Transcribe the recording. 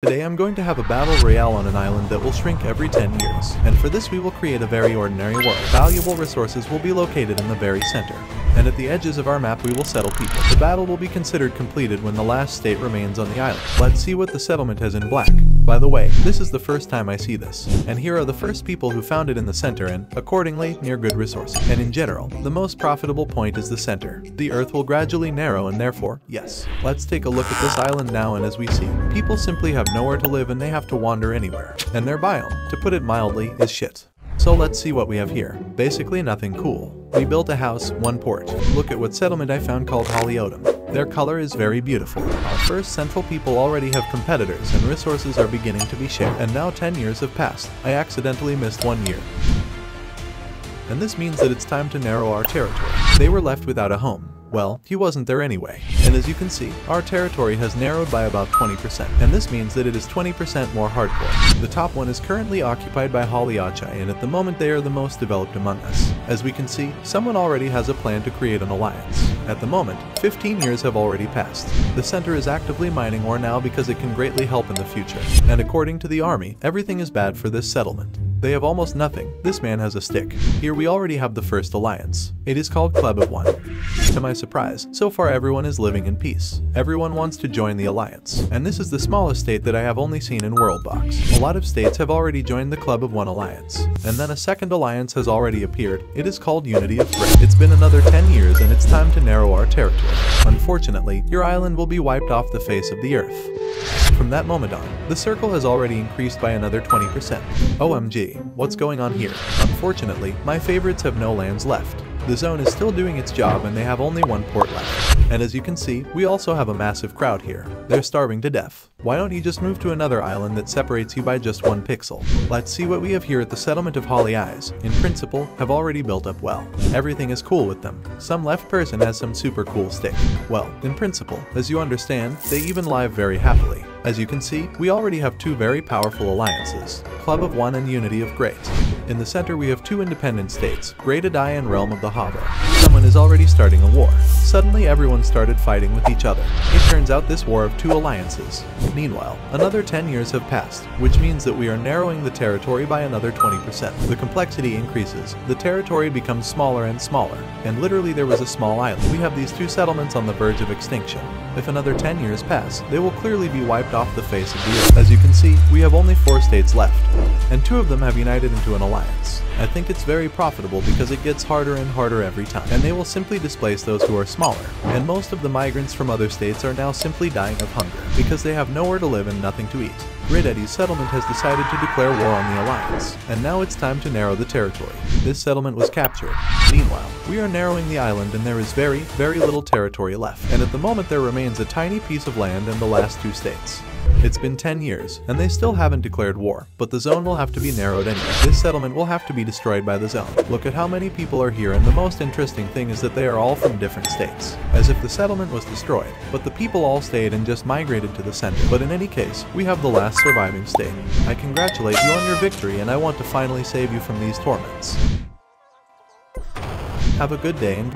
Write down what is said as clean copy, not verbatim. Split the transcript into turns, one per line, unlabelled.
Today I'm going to have a battle royale on an island that will shrink every 10 years, and for this we will create a very ordinary world. Valuable resources will be located in the very center, and at the edges of our map we will settle people. The battle will be considered completed when the last state remains on the island. Let's see what the settlement has in black. By the way, this is the first time I see this, and here are the first people who found it in the center and, accordingly, near good resources. And in general, the most profitable point is the center. The earth will gradually narrow and therefore, yes. Let's take a look at this island now, and as we see, people simply have nowhere to live and they have to wander anywhere. And their biome, to put it mildly, is shit. So let's see what we have here. Basically nothing cool. We built a house, one port. Look at what settlement I found called Holyotum. Their color is very beautiful. Our first central people already have competitors and resources are beginning to be shared. And now 10 years have passed. I accidentally missed 1 year. And this means that it's time to narrow our territory. They were left without a home. Well, he wasn't there anyway. And as you can see, our territory has narrowed by about 20%. And this means that it is 20% more hardcore. The top one is currently occupied by Holyochai, and at the moment they are the most developed among us. As we can see, someone already has a plan to create an alliance. At the moment, 15 years have already passed. The center is actively mining ore now because it can greatly help in the future. And according to the army, everything is bad for this settlement. They have almost nothing. This man has a stick. Here we already have the first alliance. It is called Club of One. To my surprise, so far everyone is living in peace. Everyone wants to join the alliance. And this is the smallest state that I have only seen in Worldbox. A lot of states have already joined the Club of One alliance. And then a second alliance has already appeared. It is called Unity of Great. It's been another 10 years and it's time to narrow our territory. Unfortunately, your island will be wiped off the face of the earth. From that moment on, the circle has already increased by another 20%. OMG, what's going on here? Unfortunately, my favorites have no lands left. The zone is still doing its job and they have only one port left. And as you can see, we also have a massive crowd here. They're starving to death. Why don't you just move to another island that separates you by just 1 pixel? Let's see what we have here at the settlement of Holly Eyes. In principle, have already built up well. Everything is cool with them. Some left person has some super cool stick. Well, in principle, as you understand, they even live very happily. As you can see, we already have 2 very powerful alliances, Club of One and Unity of Great. In the center we have 2 independent states, Great Adai and Realm of the Hava. Someone is already starting a war. Suddenly everyone started fighting with each other. It turns out this war of 2 alliances. Meanwhile, another 10 years have passed, which means that we are narrowing the territory by another 20%. The complexity increases, the territory becomes smaller and smaller, and literally there was a small island. We have these 2 settlements on the verge of extinction. If another 10 years pass, they will clearly be wiped off the face of the earth. As you can see, we have only 4 states left, and 2 of them have united into an alliance. I think it's very profitable because it gets harder and harder every time, and they will simply displace those who are smaller. And most of the migrants from other states are now simply dying of hunger, because they have nowhere to live and nothing to eat. Great Eddie's settlement has decided to declare war on the alliance, and now it's time to narrow the territory. This settlement was captured. Meanwhile, we are narrowing the island and there is very, very little territory left, and at the moment there remains a tiny piece of land in the last 2 states. It's been 10 years, and they still haven't declared war, but the zone will have to be narrowed anyway. This settlement will have to be destroyed by the zone. Look at how many people are here, and the most interesting thing is that they are all from different states. As if the settlement was destroyed, but the people all stayed and just migrated to the center. But in any case, we have the last surviving state. I congratulate you on your victory, and I want to finally save you from these torments. Have a good day and